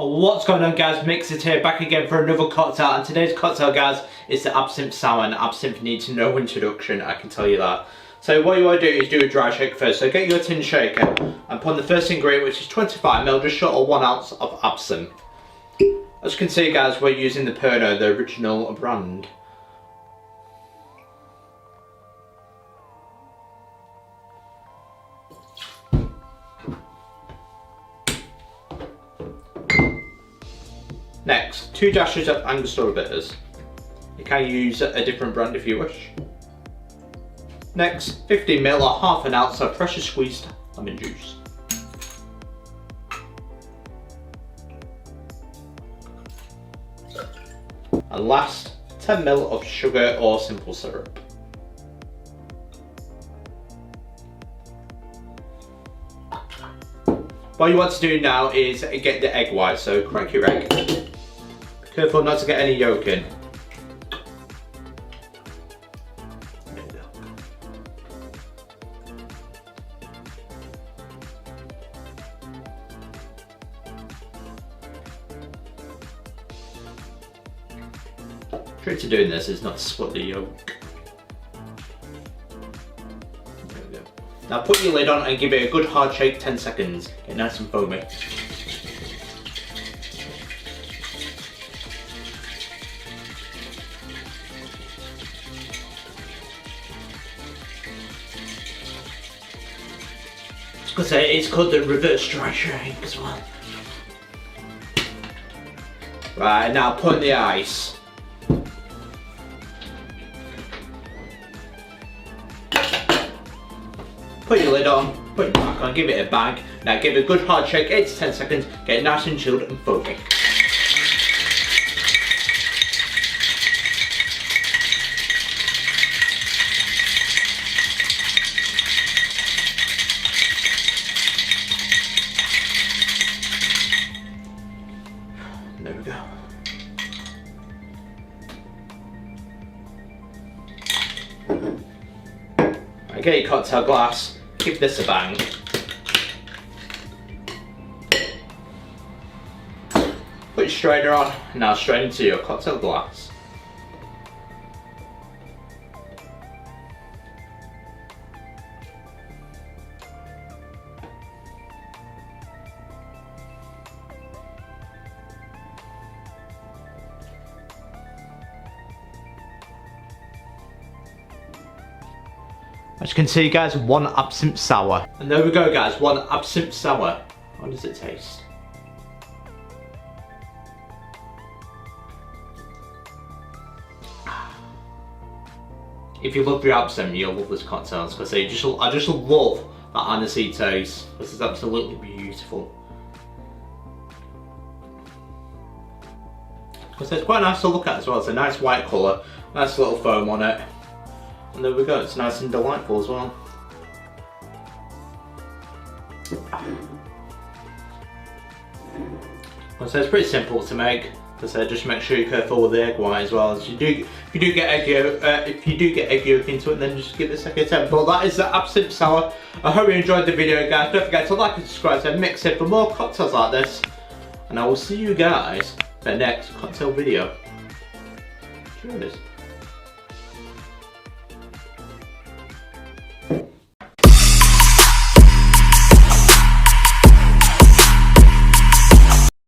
What's going on, guys? MixedSid here, back again for another cocktail, and today's cocktail, guys, is the Absinthe Sour, and Absinthe needs no introduction, I can tell you that. So what you want to do is do a dry shake first. So get your tin shaker and put on the first ingredient, which is 25ml, just short of 1 ounce of absinthe. As you can see, guys, we're using the Pernod, the original brand. Next, 2 dashes of Angostura bitters. You can use a different brand if you wish. Next, 50ml or half an ounce of freshly squeezed lemon juice. And last, 10ml of sugar or simple syrup. What you want to do now is get the egg white, so crack your egg. Be careful not to get any yolk in. There we go. The trick to doing this is not to split the yolk. There we go. Now put your lid on and give it a good hard shake, 10 seconds. Get nice and foamy. Because it's called the reverse dry shake as well. Right, now put in the ice. Put your lid on, put it back on, give it a bang. Now give it a good hard shake, 8 to 10 seconds, get it nice and chilled and foamy. There we go. Right, get your cocktail glass. Give this a bang. Put your strainer on, now straight into your cocktail glass. As you can see, guys, 1 Absinthe Sour. And there we go, guys, 1 Absinthe Sour. How does it taste? If you love your absinthe, you'll love this cocktail. I just love that aniseed taste. This is absolutely beautiful. Because it's quite nice to look at as well. It's a nice white colour, nice little foam on it. And there we go, it's nice and delightful as well. So it's pretty simple to make. Just make sure you're careful with the egg white as well. If you do get egg yolk into it, then just give it a second attempt. But that is the Absinthe Sour. I hope you enjoyed the video, guys. Don't forget to like and subscribe to MixedSid for more cocktails like this. And I will see you guys for the next cocktail video. Cheers.